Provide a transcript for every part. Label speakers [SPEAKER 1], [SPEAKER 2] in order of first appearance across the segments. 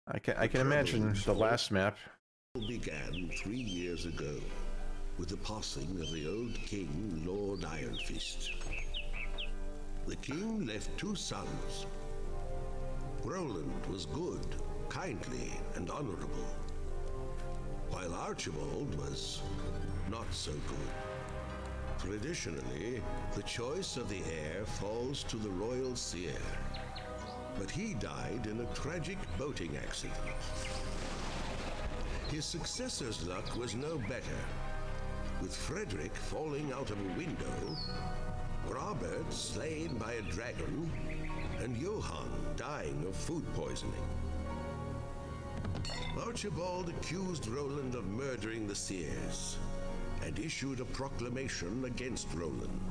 [SPEAKER 1] I can imagine the last map.
[SPEAKER 2] Began 3 years ago with the passing of the old king, Lord Ironfist. The king left 2 sons. Roland was good, kindly, and honorable, while Archibald was not so good. Traditionally, the choice of the heir falls to the royal seer, but he died in a tragic boating accident. His successor's luck was no better, with Frederick falling out of a window, Robert slain by a dragon, and Johann dying of food poisoning. Archibald accused Roland of murdering the seers and issued a proclamation against Roland.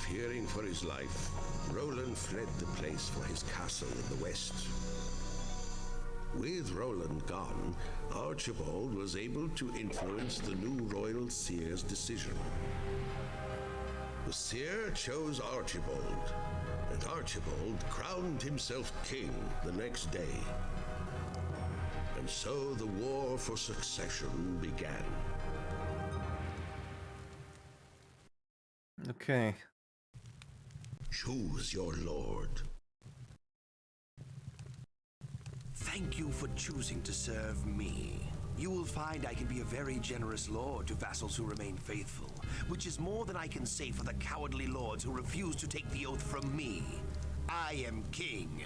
[SPEAKER 2] Fearing for his life, Roland fled the place for his castle in the west. With Roland gone, Archibald was able to influence the new royal seer's decision. The seer chose Archibald, and Archibald crowned himself king the next day. And so the war for succession began.
[SPEAKER 1] Okay.
[SPEAKER 2] Choose your lord.
[SPEAKER 3] Thank you for choosing to serve me. You will find I can be a very generous lord to vassals who remain faithful, which is more than I can say for the cowardly lords who refuse to take the oath from me. I am king,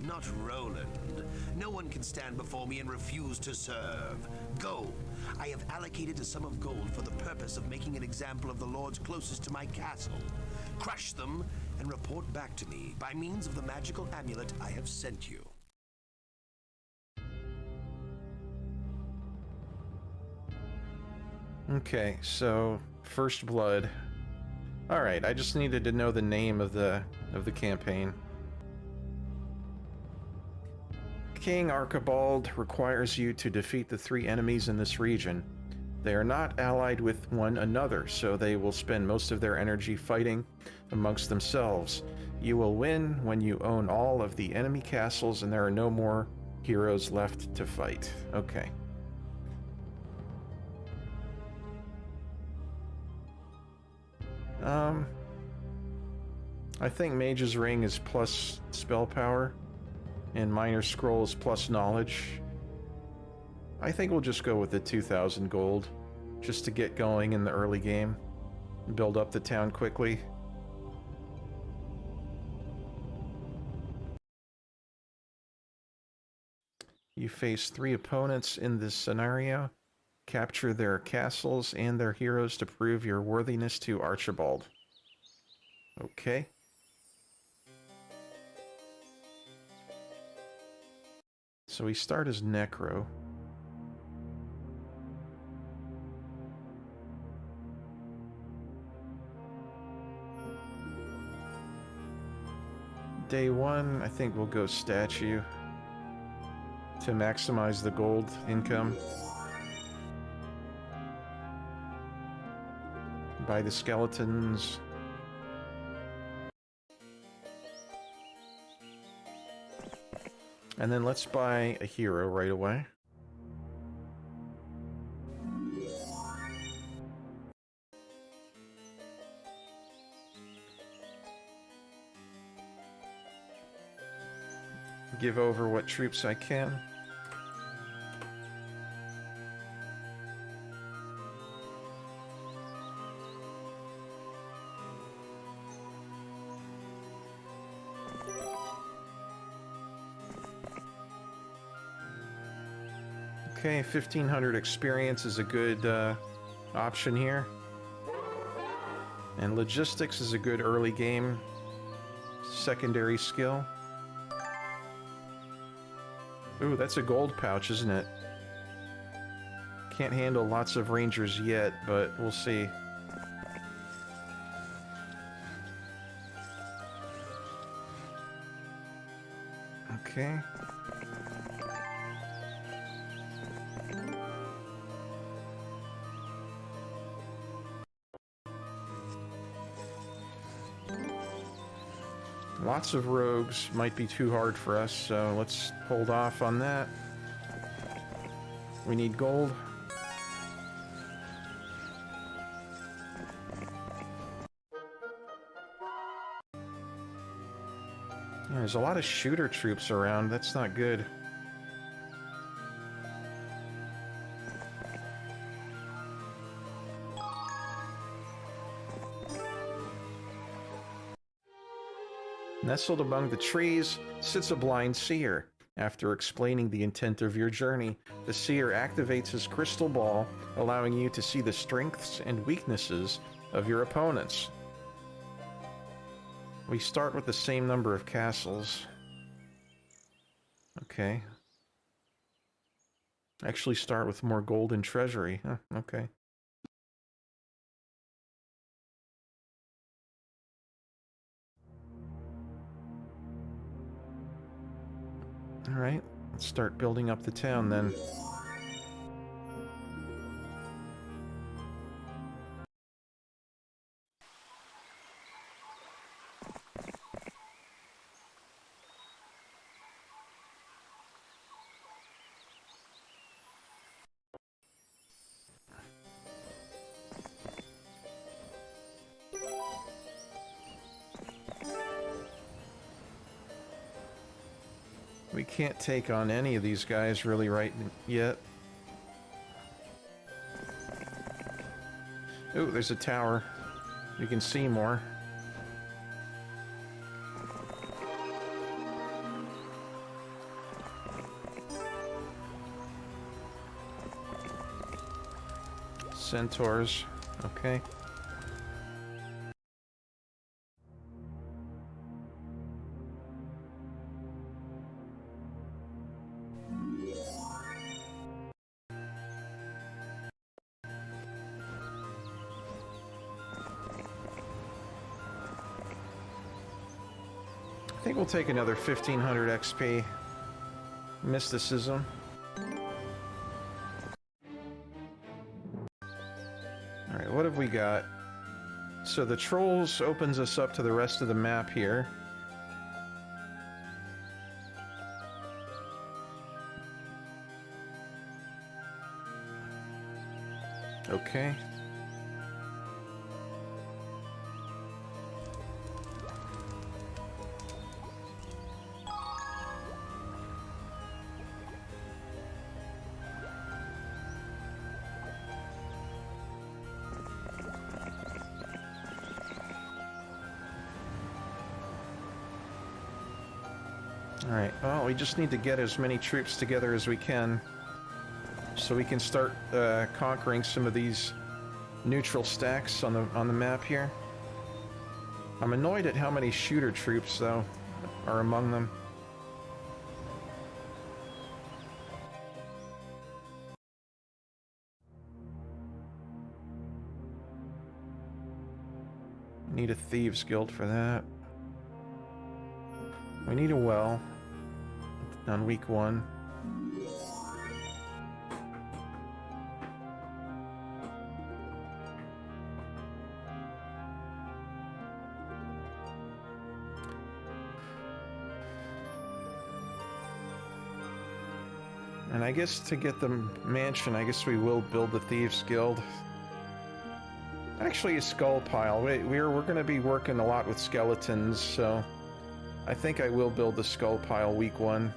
[SPEAKER 3] not Roland. No one can stand before me and refuse to serve. Go. I have allocated a sum of gold for the purpose of making an example of the lords closest to my castle. Crush them and report back to me by means of the magical amulet I have sent you.
[SPEAKER 1] Okay, so first blood. All right, I just needed to know the name of the campaign. King Archibald requires you to defeat the 3 enemies in this region. They are not allied with one another, so they will spend most of their energy fighting amongst themselves. You will win when you own all of the enemy castles and there are no more heroes left to fight. Okay. I think Mage's Ring is plus spell power, and Minor Scroll is plus knowledge. I think we'll just go with the 2,000 gold, just to get going in the early game, and build up the town quickly. You face 3 opponents in this scenario. Capture their castles and their heroes to prove your worthiness to Archibald. Okay. So we start as Necro. Day 1, I think we'll go Statue to maximize the gold income. Buy the skeletons. And then let's buy a hero right away. Give over what troops I can. Okay, 1,500 experience is a good option here. And logistics is a good early game secondary skill. Ooh, that's a gold pouch, isn't it? Can't handle lots of rangers yet, but we'll see. Okay. Lots of rogues might be too hard for us, so let's hold off on that. We need gold. Yeah, there's a lot of shooter troops around. That's not good. Nestled among the trees sits a blind seer. After explaining the intent of your journey, the seer activates his crystal ball, allowing you to see the strengths and weaknesses of your opponents. We start with the same number of castles. Okay. Actually start with more gold and treasury. Huh, okay. Alright, let's start building up the town then. We can't take on any of these guys really right yet. Ooh, there's a tower. You can see more. Centaurs. Okay. I think we'll take another 1500 XP. Mysticism. Alright, what have we got? So the trolls opens us up to the rest of the map here. Okay. Alright, well, we just need to get as many troops together as we can so we can start conquering some of these neutral stacks on the map here. I'm annoyed at how many shooter troops, though, are among them. Need a thieves guild for that. We need a well on week 1. And I guess to get the mansion, I guess we will build the Thieves Guild. Actually, a skull pile. We're going to be working a lot with skeletons, so I think I will build the skull pile week 1.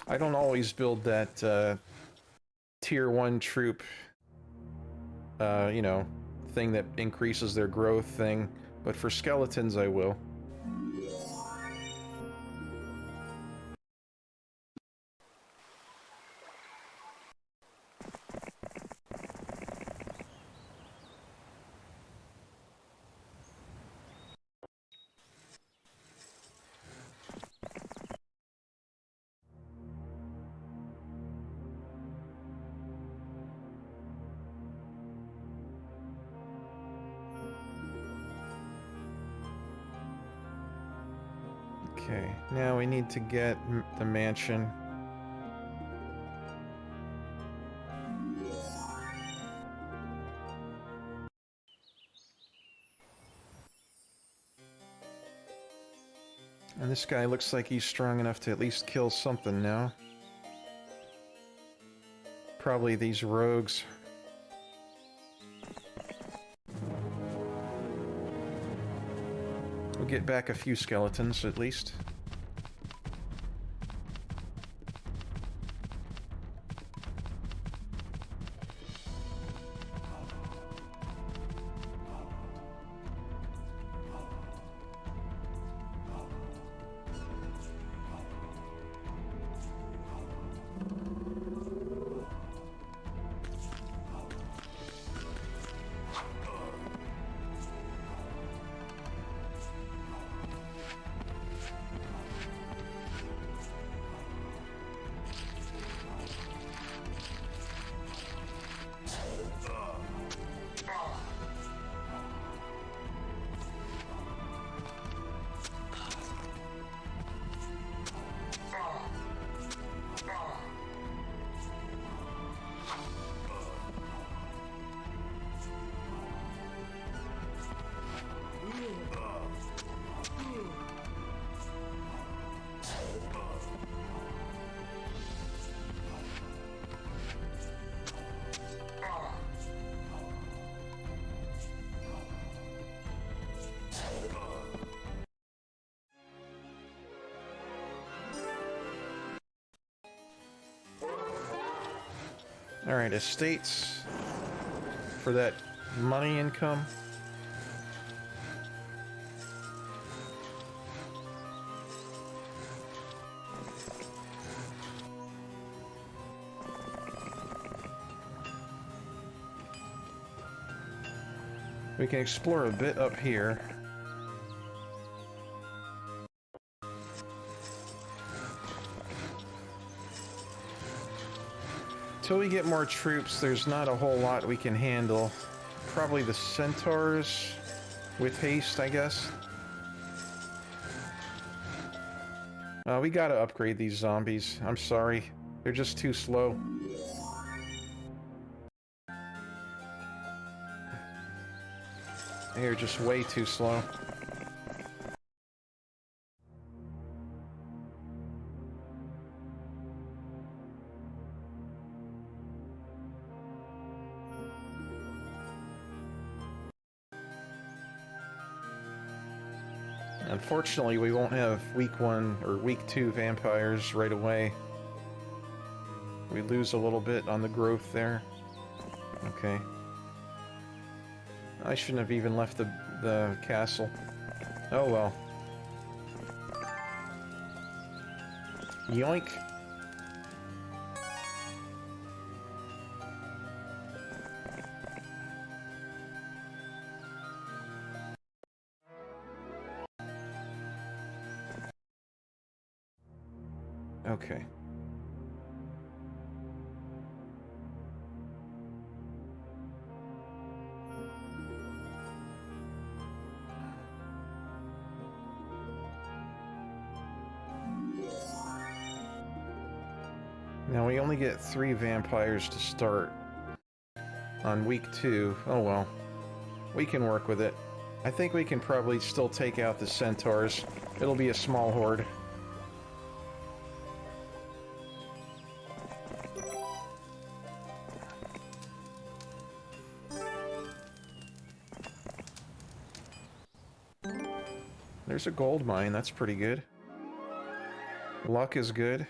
[SPEAKER 1] I don't always build that tier 1 troop, you know, thing that increases their growth thing, but for skeletons I will. Okay, now we need to get the mansion. And this guy looks like he's strong enough to at least kill something now. Probably these rogues. We'll get back a few skeletons at least. Alright, estates for that money income. We can explore a bit up here. Until we get more troops, there's not a whole lot we can handle. Probably the centaurs with haste, I guess. We gotta upgrade these zombies. I'm sorry. They're just too slow. They're just way too slow. Unfortunately, we won't have week 1 or week 2 vampires right away. We lose a little bit on the growth there. Okay. I shouldn't have even left the castle. Oh well. Yoink. Okay. Now we only get 3 vampires to start on week 2. Oh well. We can work with it. I think we can probably still take out the centaurs. It'll be a small horde. There's a gold mine, that's pretty good. Luck is good.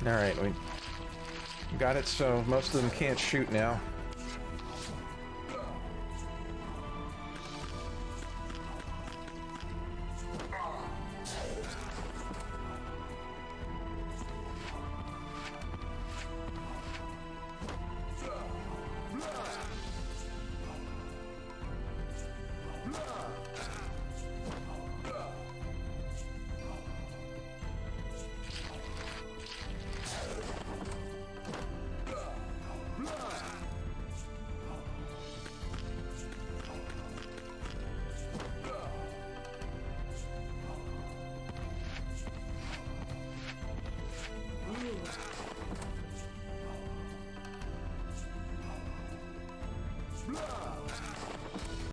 [SPEAKER 1] Alright, Got it so most of them can't shoot now.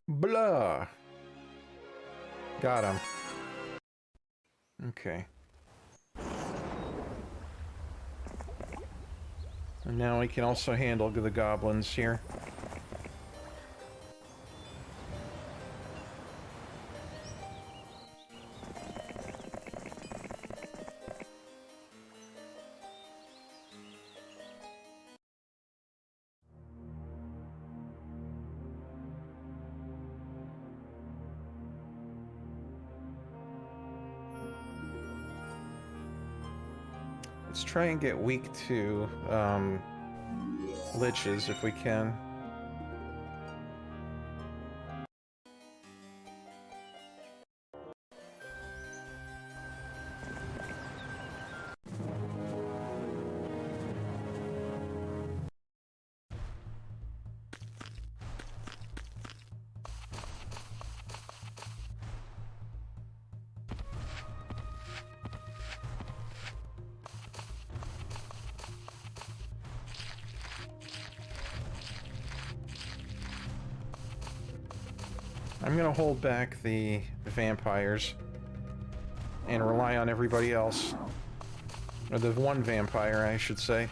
[SPEAKER 1] Blah. Got him. Okay. And now we can also handle the goblins here. Let's try and get weak to liches if we can. I'm gonna hold back the vampires and rely on everybody else. Or the one vampire, I should say.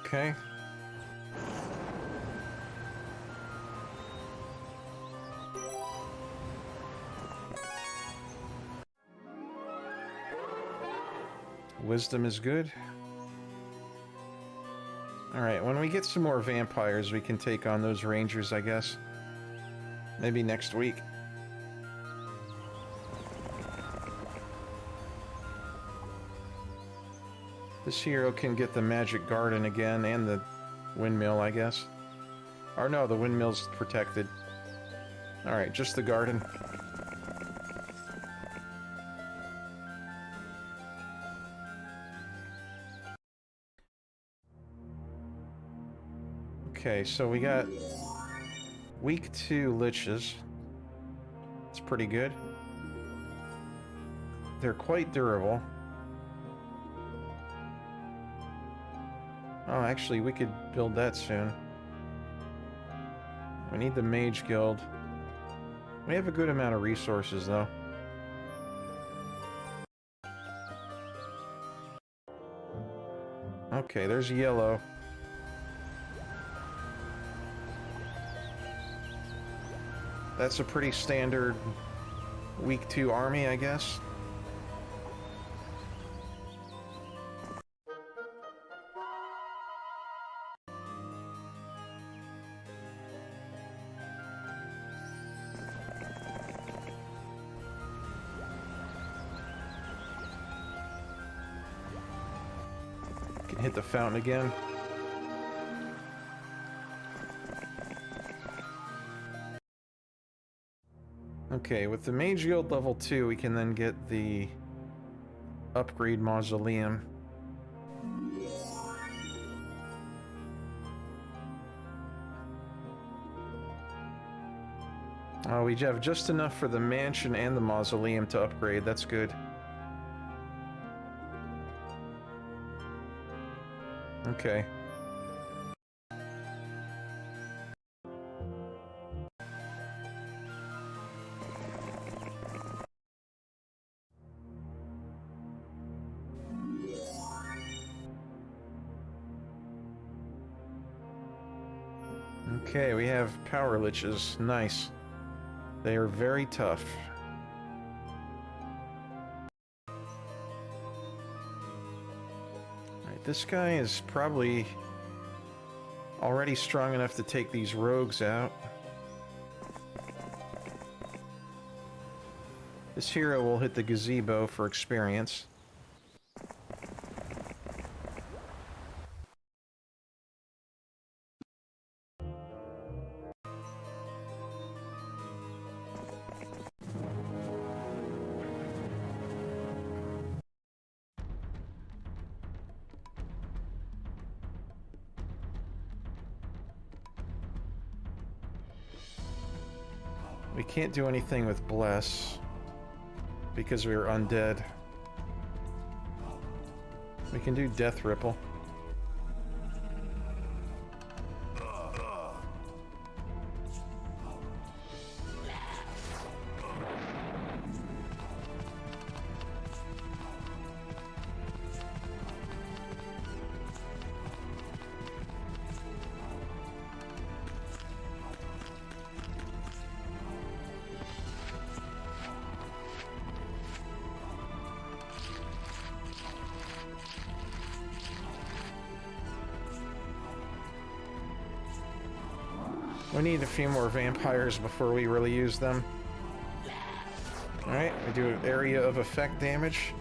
[SPEAKER 1] Okay. Wisdom is good. Alright, when we get some more vampires, we can take on those rangers, I guess. Maybe next week. This hero can get the magic garden again, and the windmill, I guess. Or no, the windmill's protected. Alright, just the garden. Okay, so we got weak to liches. It's pretty good. They're quite durable. Oh, actually, we could build that soon. We need the Mage Guild. We have a good amount of resources, though. Okay, there's yellow. That's a pretty standard week 2 army, I guess. Can hit the fountain again. Okay, with the Mage Guild level 2, we can then get the upgrade mausoleum. Oh, we have just enough for the mansion and the mausoleum to upgrade. That's good. Okay. Okay, we have power liches. Nice. They are very tough. Alright, this guy is probably already strong enough to take these rogues out. This hero will hit the gazebo for experience. We can't do anything with Bless because we are undead. We can do Death Ripple. We need a few more vampires before we really use them. Alright, we do area of effect damage.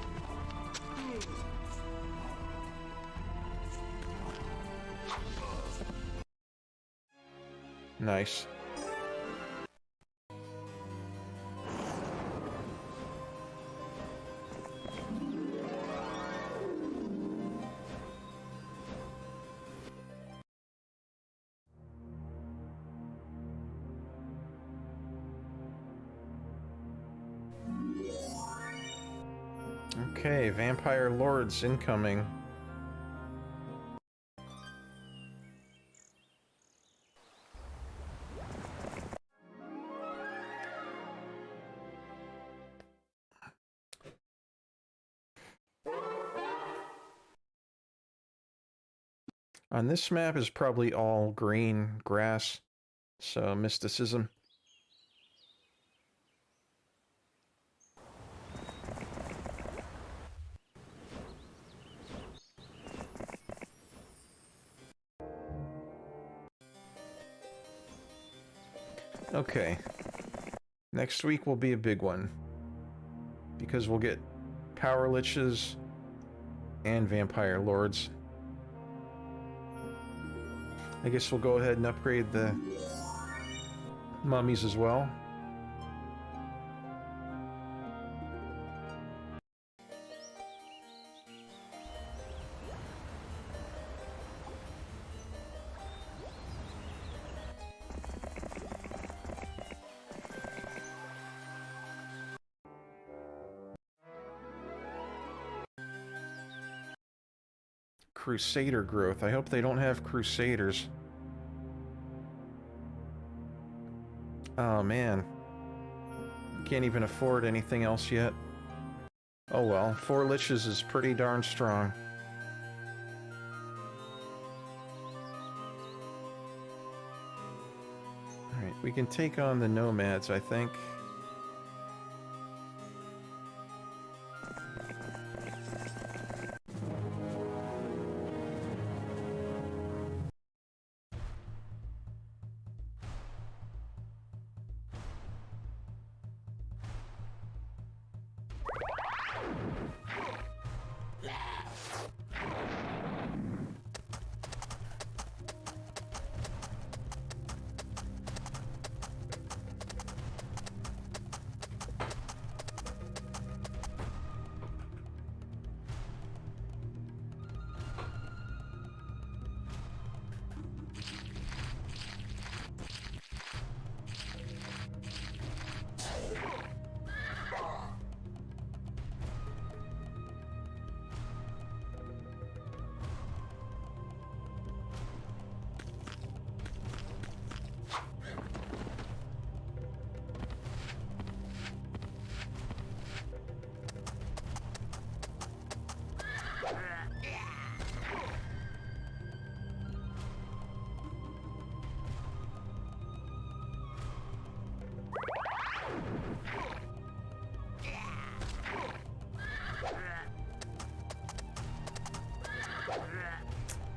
[SPEAKER 1] Nice. Okay, vampire lords incoming. On this map is probably all green grass, so mysticism. Okay. Next week will be a big one. Because we'll get power liches and vampire lords. I guess we'll go ahead and upgrade the mummies as well. Crusader growth. I hope they don't have Crusaders. Oh man. Can't even afford anything else yet. Oh well, 4 liches is pretty darn strong. Alright, we can take on the nomads, I think.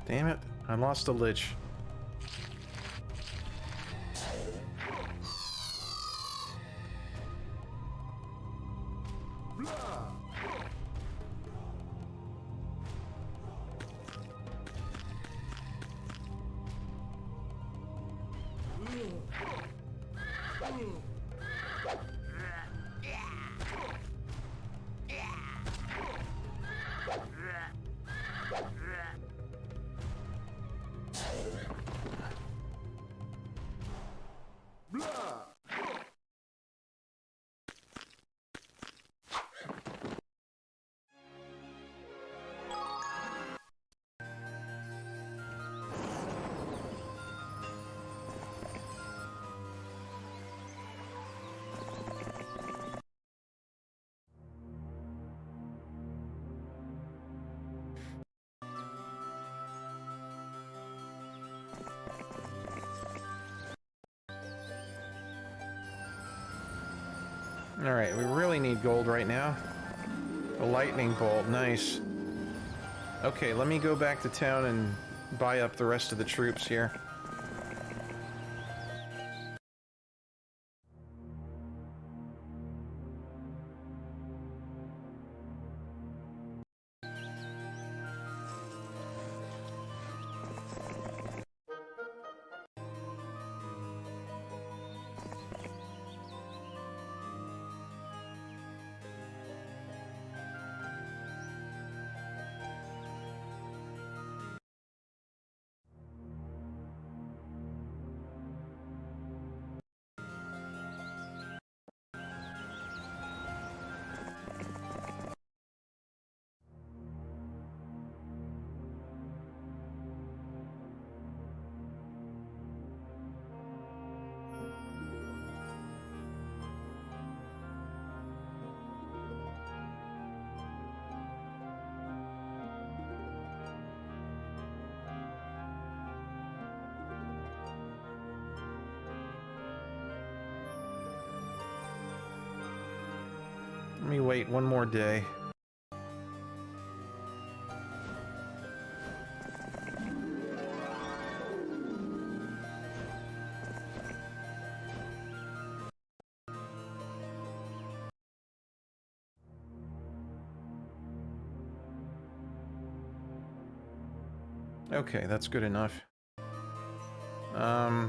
[SPEAKER 1] Damn it, I lost a lich. Alright, we really need gold right now. A lightning bolt, nice. Okay, let me go back to town and buy up the rest of the troops here. Let me wait one more day. Okay, that's good enough. I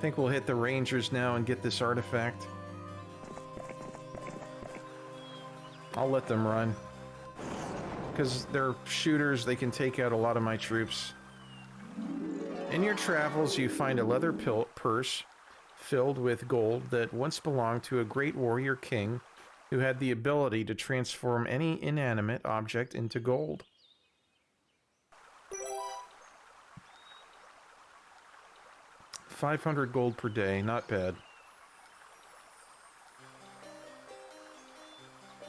[SPEAKER 1] think we'll hit the Rangers now and get this artifact. I'll let them run. Because they're shooters, they can take out a lot of my troops. In your travels, you find a leather purse filled with gold that once belonged to a great warrior king who had the ability to transform any inanimate object into gold. $500 gold per day, not bad.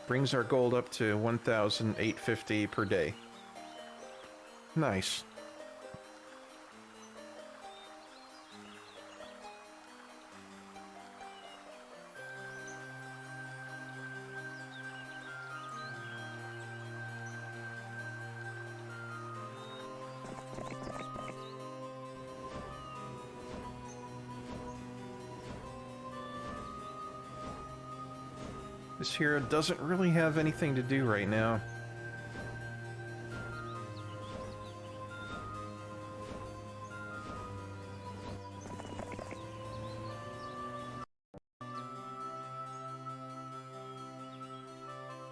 [SPEAKER 1] Brings our gold up to 1,850 per day. Nice. This hero doesn't really have anything to do right now.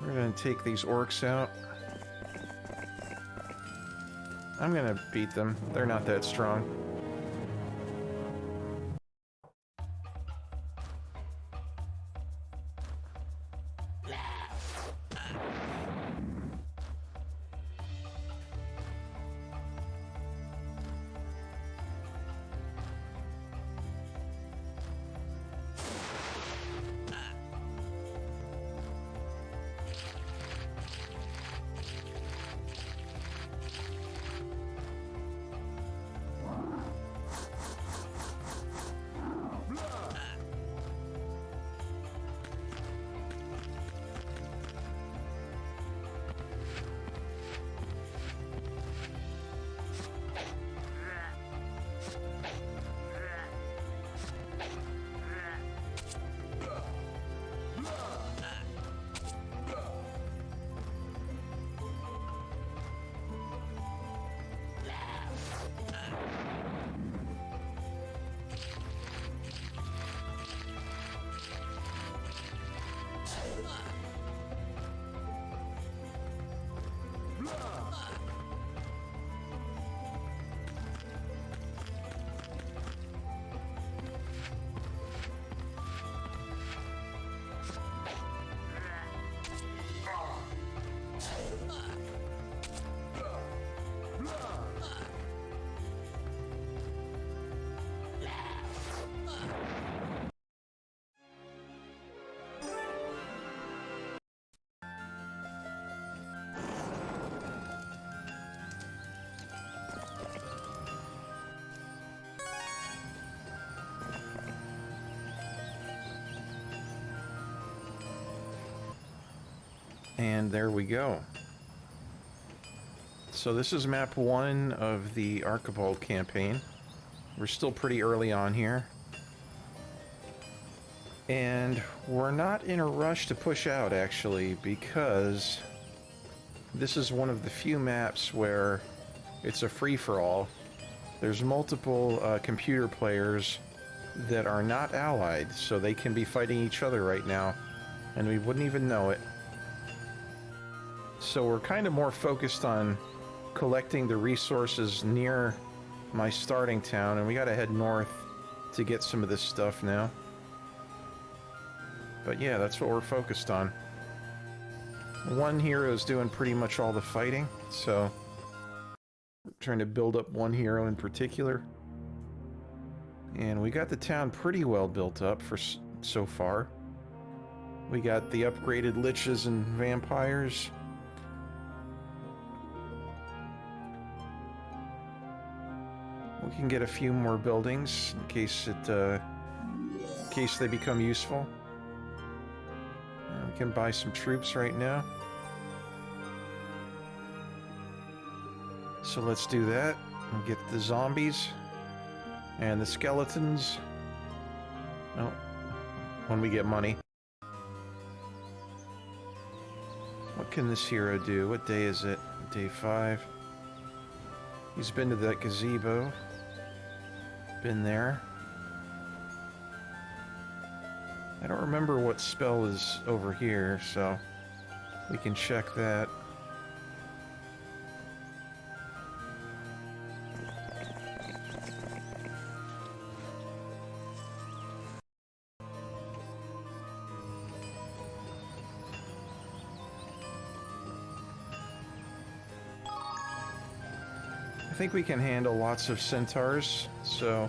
[SPEAKER 1] We're gonna take these orcs out. I'm gonna beat them. They're not that strong. And there we go. So this is map 1 of the Archibald campaign. We're still pretty early on here. And we're not in a rush to push out, actually, because this is one of the few maps where it's a free-for-all. There's multiple computer players that are not allied, so they can be fighting each other right now, and we wouldn't even know it. So we're kind of more focused on collecting the resources near my starting town, and we gotta head north to get some of this stuff now. But yeah, that's what we're focused on. One hero is doing pretty much all the fighting, so we're trying to build up one hero in particular. And we got the town pretty well built up for so far. We got the upgraded liches and vampires. We can get a few more buildings in case they become useful. We can buy some troops right now. So let's do that. We'll get the zombies and the skeletons. Oh, when we get money. What can this hero do? What day is it? Day 5. He's been to that gazebo. Been there. I don't remember what spell is over here, so we can check that. I think we can handle lots of centaurs, so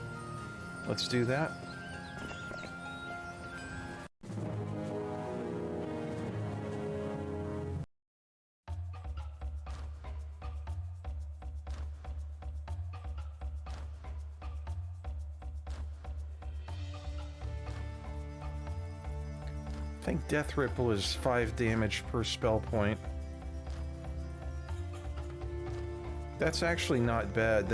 [SPEAKER 1] let's do that. I think Death Ripple is 5 damage per spell point. That's actually not bad.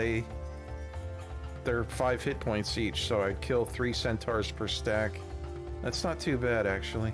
[SPEAKER 1] They're 5 hit points each, so I'd kill 3 centaurs per stack. That's not too bad, actually.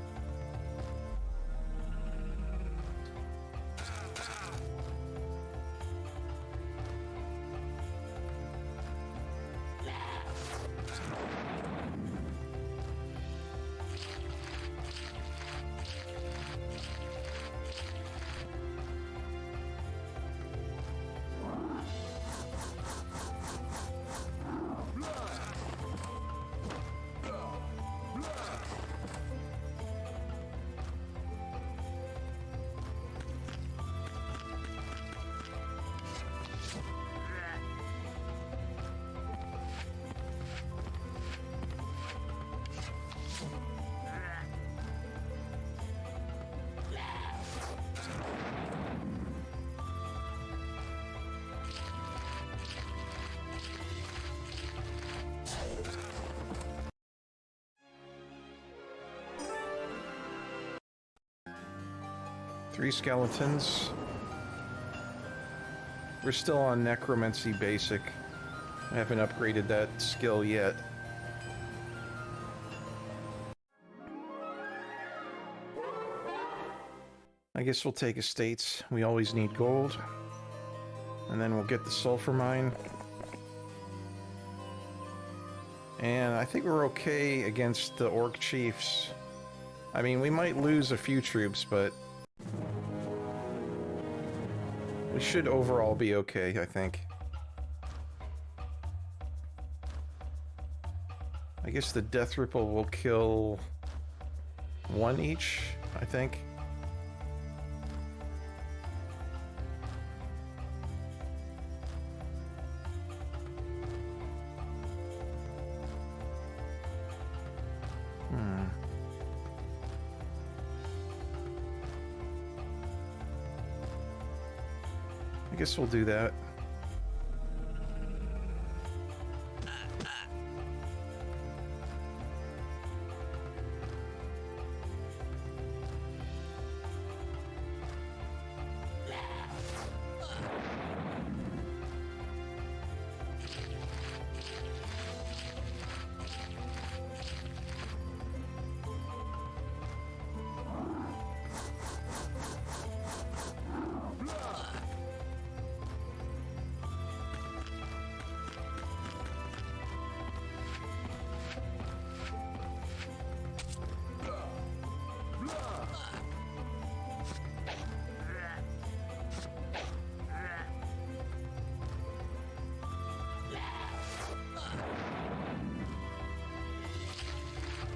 [SPEAKER 1] Three skeletons. We're still on Necromancy Basic. I haven't upgraded that skill yet. I guess we'll take estates. We always need gold. And then we'll get the sulfur mine. And I think we're okay against the orc chiefs. I mean, we might lose a few troops, but we should overall be okay, I think. I guess the Death Ripple will kill 1 each, I think. I guess we'll do that.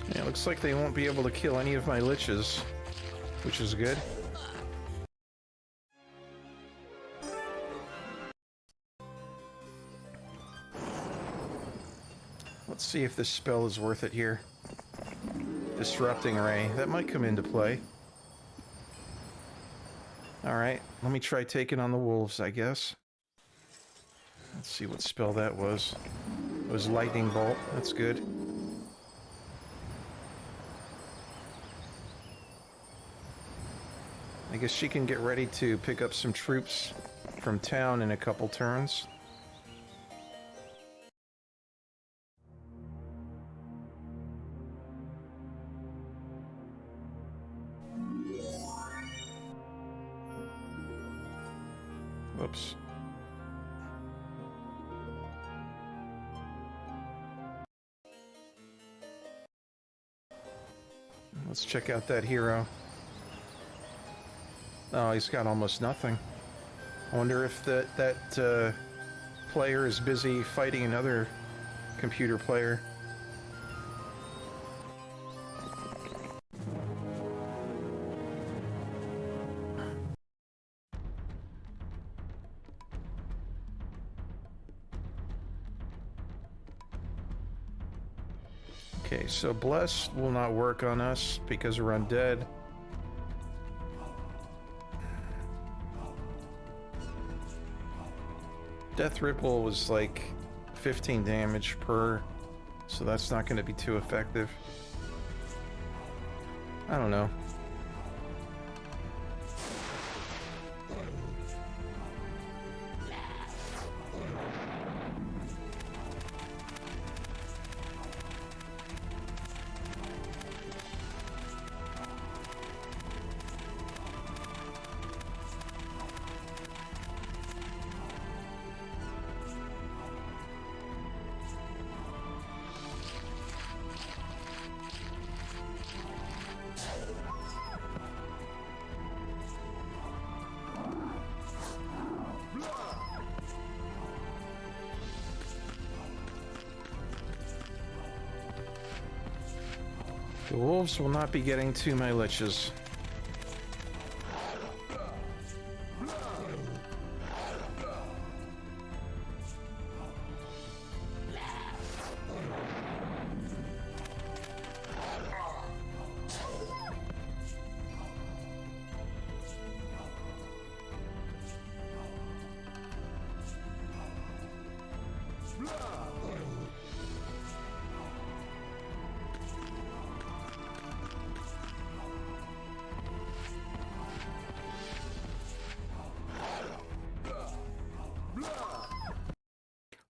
[SPEAKER 1] Yeah, it looks like they won't be able to kill any of my liches, which is good. Let's see if this spell is worth it here. Disrupting Ray. That might come into play. Alright, let me try taking on the wolves, I guess. Let's see what spell that was. It was Lightning Bolt. That's good. I guess she can get ready to pick up some troops from town in a couple turns. Whoops. Let's check out that hero. Oh, he's got almost nothing. I wonder if that player is busy fighting another computer player. Okay, so Bless will not work on us because we're undead. Death Ripple was like 15 damage per, so that's not going to be too effective. I don't know. The wolves will not be getting to my liches.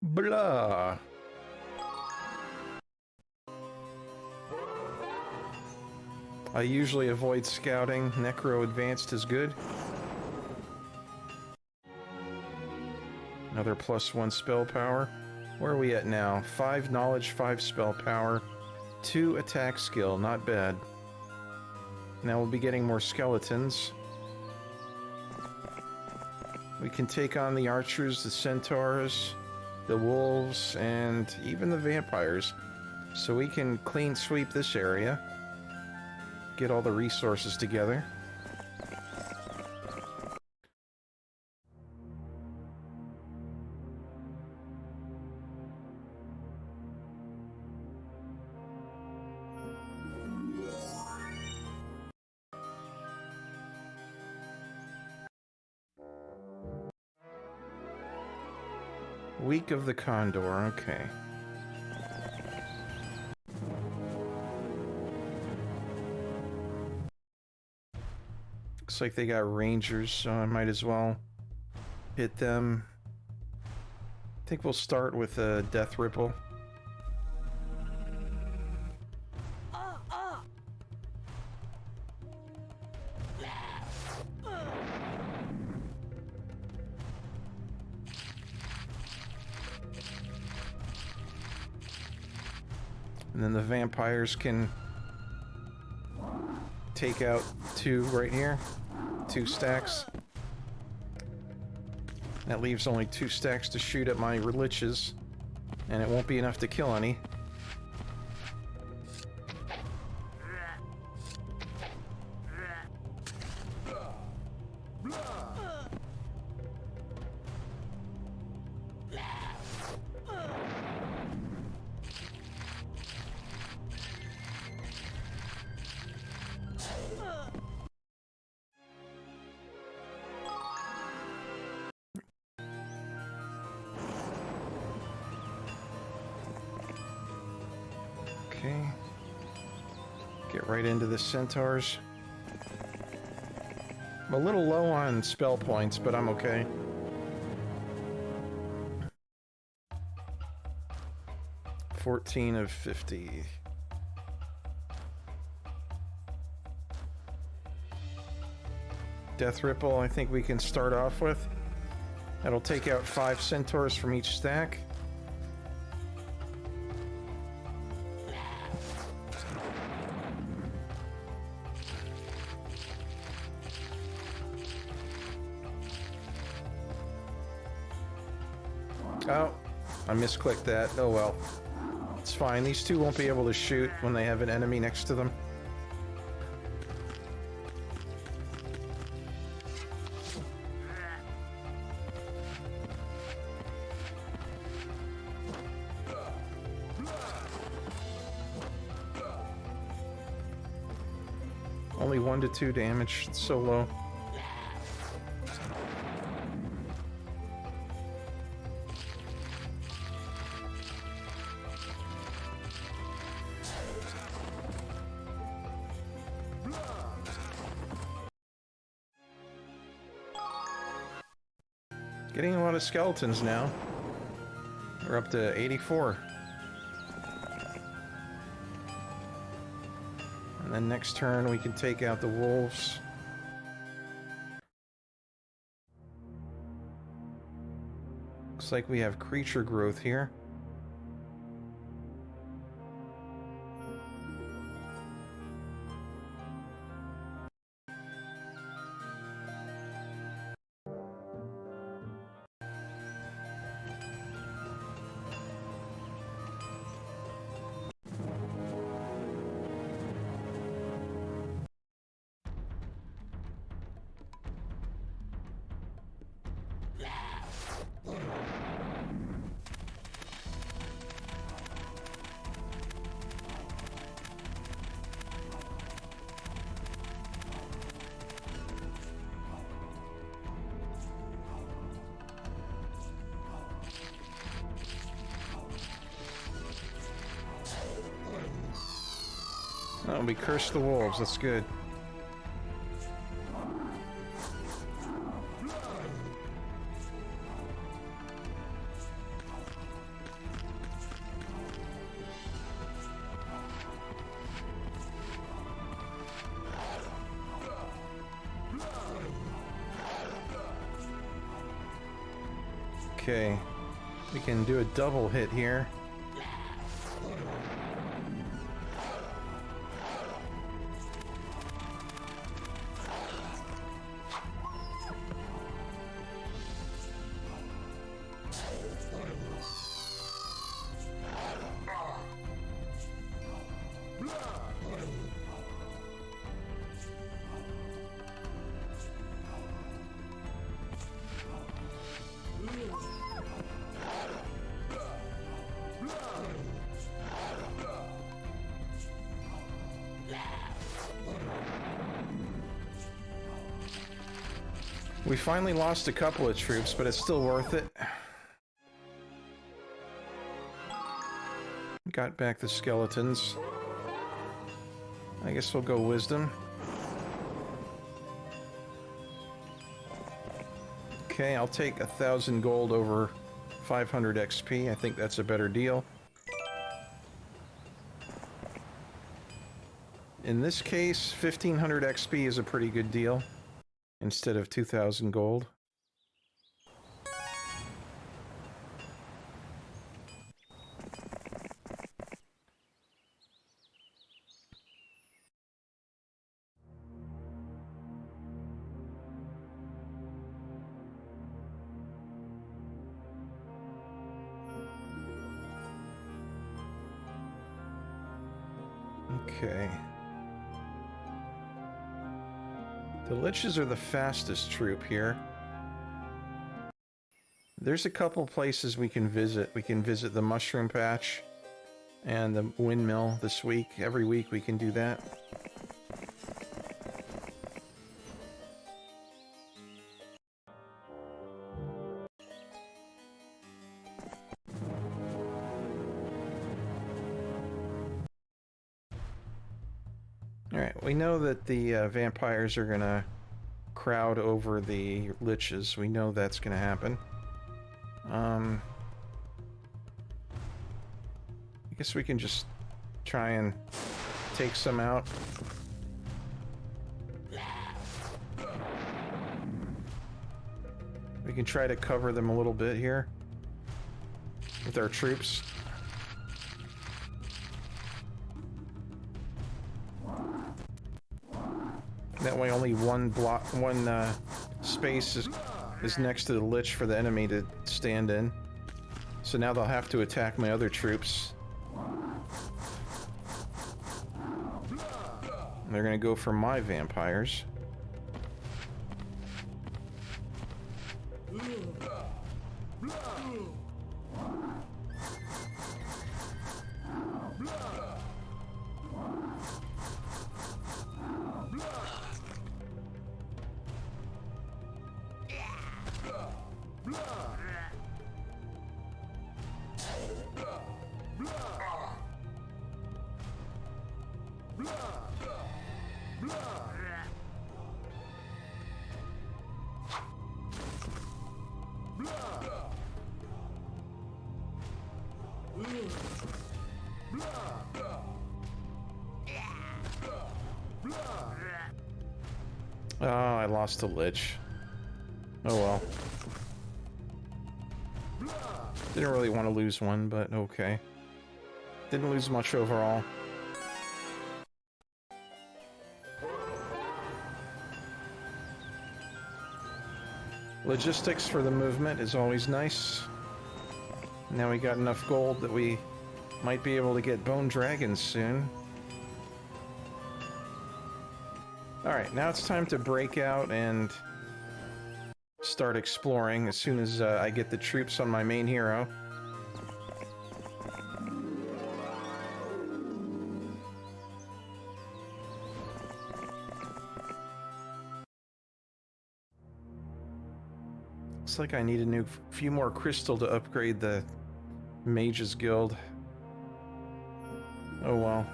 [SPEAKER 1] Blah. I usually avoid scouting. Necro Advanced is good. Another +1 spell power. Where are we at now? 5 knowledge, 5 spell power, 2 attack skill. Not bad. Now we'll be getting more skeletons. We can take on the archers, the centaurs, the wolves, and even the vampires. So we can clean sweep this area. Get all the resources together. Week of the Condor, okay. Looks like they got rangers, so I might as well hit them. I think we'll start with a Death Ripple. And then the vampires can take out 2 right here. 2 stacks. That leaves only 2 stacks to shoot at my liches, and it won't be enough to kill any. Get right into the centaurs. I'm a little low on spell points, but I'm okay. $14 of 50. Death Ripple, I think we can start off with. That'll take out 5 centaurs from each stack. Oh, I misclicked that. Oh well. It's fine. These two won't be able to shoot when they have an enemy next to them. Only 1 to 2 damage. It's so low. Getting a lot of skeletons now. We're up to 84. And then next turn we can take out the wolves. Looks like we have creature growth here. Oh, we cursed the wolves. That's good. Okay, we can do a double hit here. We finally lost a couple of troops, but it's still worth it. Got back the skeletons. I guess we'll go wisdom. Okay, I'll take 1,000 gold over 500 XP. I think that's a better deal. In this case, 1,500 XP is a pretty good deal instead of 2,000 gold. Okay. The Liches are the fastest troop here. There's a couple places we can visit. We can visit the Mushroom Patch and the Windmill this week. Every week we can do that. Alright, we know that the vampires are gonna crowd over the liches. We know that's gonna happen. I guess we can just try and take some out. We can try to cover them a little bit here with our troops. That way only one space is next to the lich for the enemy to stand in. So now they'll have to attack my other troops. They're gonna go for my vampires. Oh, I lost a lich. Oh well. Didn't really want to lose one, but okay. Didn't lose much overall. Logistics for the movement is always nice. Now we got enough gold that we might be able to get bone dragons soon. Alright, now it's time to break out and start exploring as soon as I get the troops on my main hero. Looks like I need a few more crystal to upgrade the Mage's Guild. Oh well.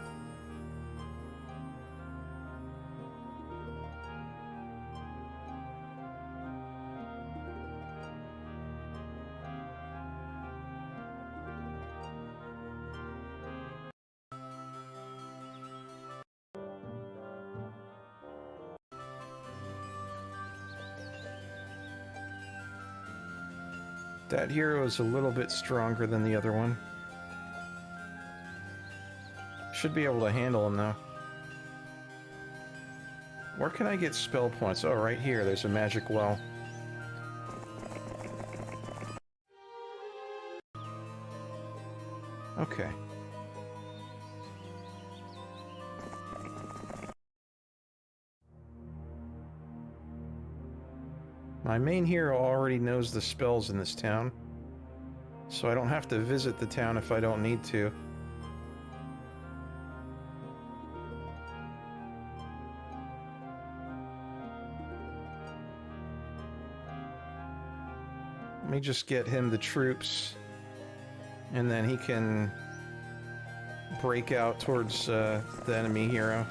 [SPEAKER 1] That hero is a little bit stronger than the other one. Should be able to handle him though. Where can I get spell points? Oh, right here. There's a magic well. Okay. My main hero already knows the spells in this town, so I don't have to visit the town if I don't need to. Let me just get him the troops, and then he can break out towards the enemy hero.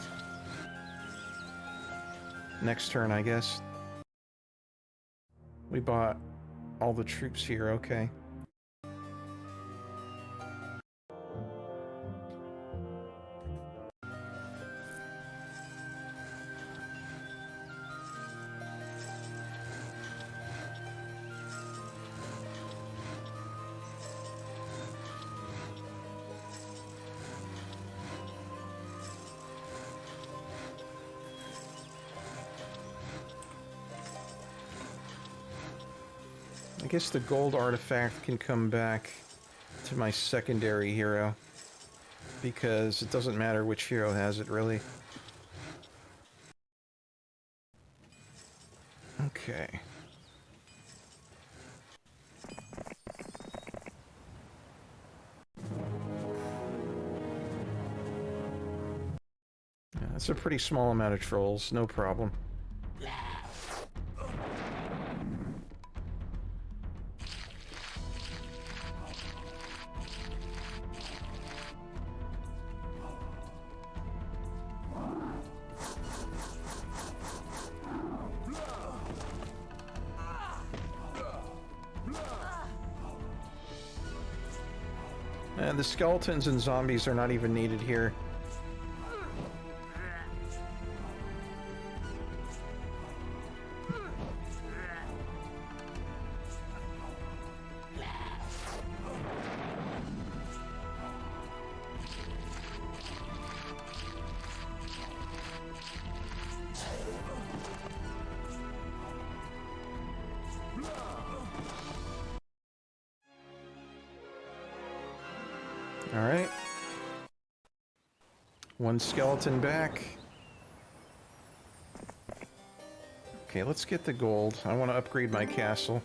[SPEAKER 1] Next turn, I guess. We bought all the troops here, okay. I guess the gold artifact can come back to my secondary hero, because it doesn't matter which hero has it, really. Okay. Yeah, that's a pretty small amount of trolls, no problem. And the skeletons and zombies are not even needed here. Alright. One skeleton back. Okay, let's get the gold. I want to upgrade my castle.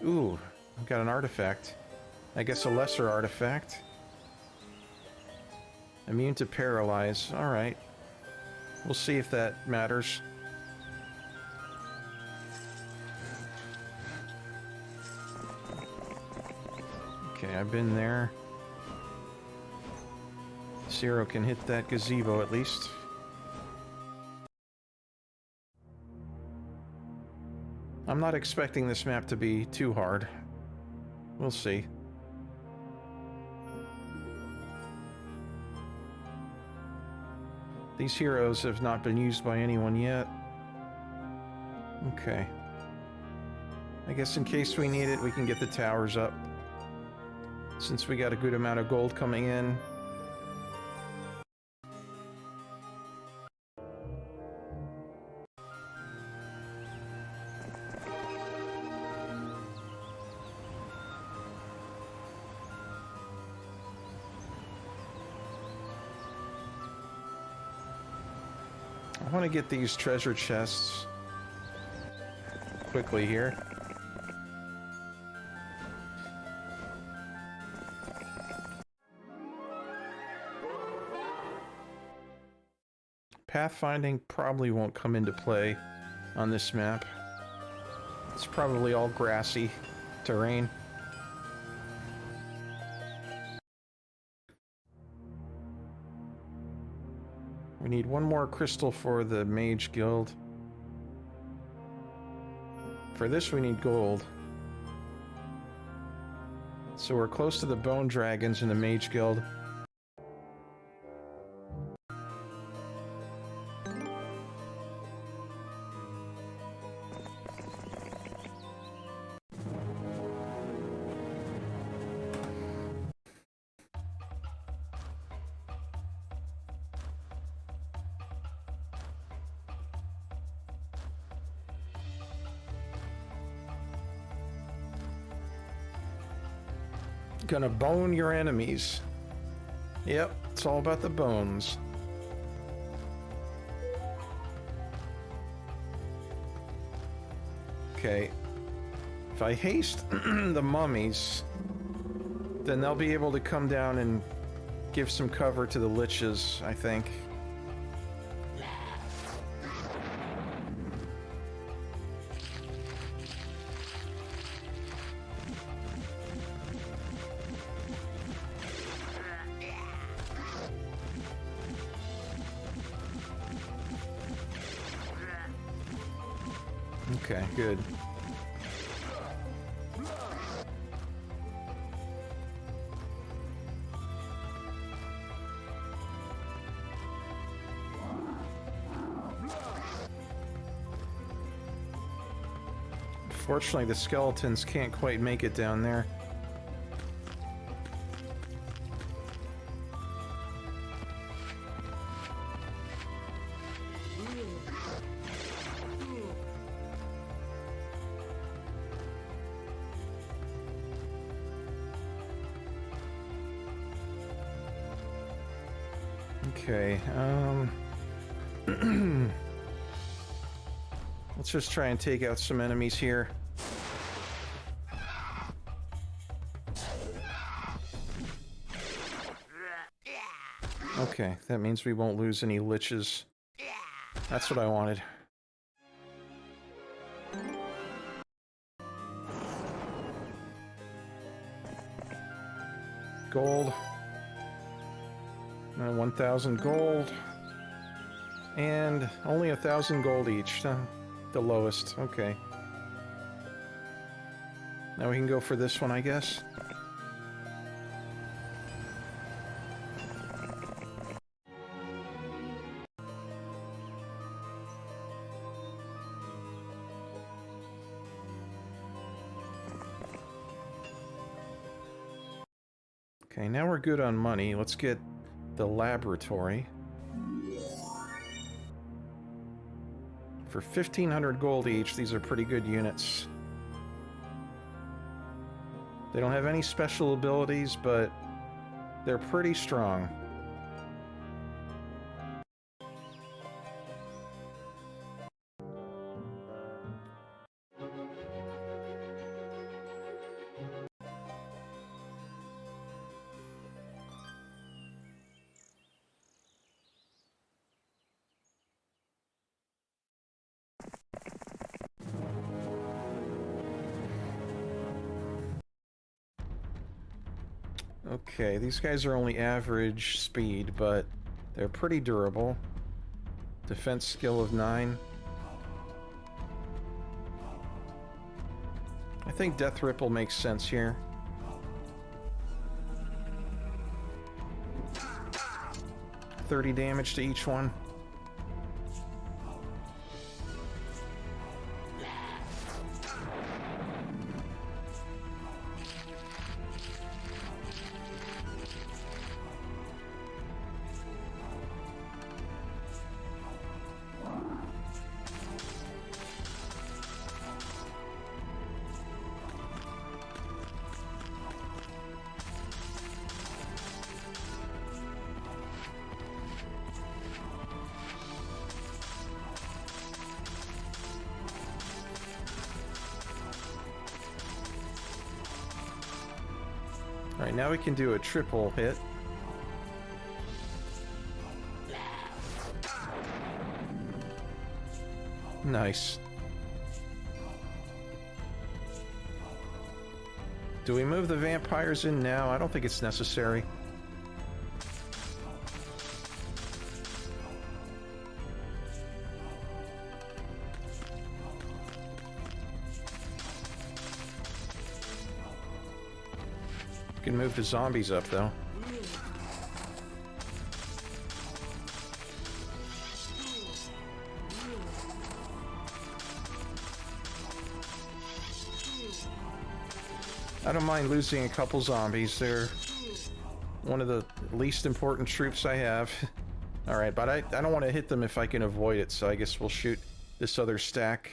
[SPEAKER 1] Ooh, I've got an artifact. I guess a lesser artifact. Immune to paralyze. Alright. We'll see if that matters. Okay, I've been there. Zero can hit that gazebo at least. I'm not expecting this map to be too hard. We'll see. These heroes have not been used by anyone yet. Okay. I guess in case we need it, we can get the towers up. Since we got a good amount of gold coming in. I want to get these treasure chests quickly here. Pathfinding probably won't come into play on this map. It's probably all grassy terrain. We need one more crystal for the Mage Guild. For this we need gold. So we're close to the Bone Dragons in the Mage Guild. Gonna bone your enemies. Yep, it's all about the bones. Okay. If I haste the mummies, then they'll be able to come down and give some cover to the liches, I think. Okay, good. Fortunately, the skeletons can't quite make it down there. Okay, let's just try and take out some enemies here. Okay, that means we won't lose any liches. That's what I wanted. Gold. 1,000 gold. And only 1,000 gold each. The lowest. Okay. Now we can go for this one, I guess. Okay, now we're good on money. Let's get the laboratory. For 1,500 gold each, these are pretty good units. They don't have any special abilities, but they're pretty strong. Okay, these guys are only average speed, but they're pretty durable. Defense skill of 9. I think Death Ripple makes sense here. $30 damage to each one. Alright, now we can do a triple hit. Nice. Do we move the vampires in now? I don't think it's necessary. We can move the zombies up, though. I don't mind losing a couple zombies. They're one of the least important troops I have. Alright, but I don't want to hit them if I can avoid it, so I guess we'll shoot this other stack.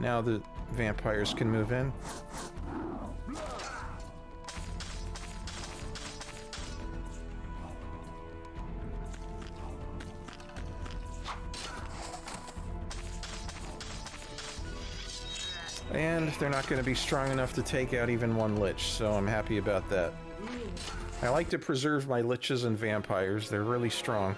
[SPEAKER 1] Now the vampires can move in. And they're not going to be strong enough to take out even one lich, so I'm happy about that. I like to preserve my liches and vampires. They're really strong.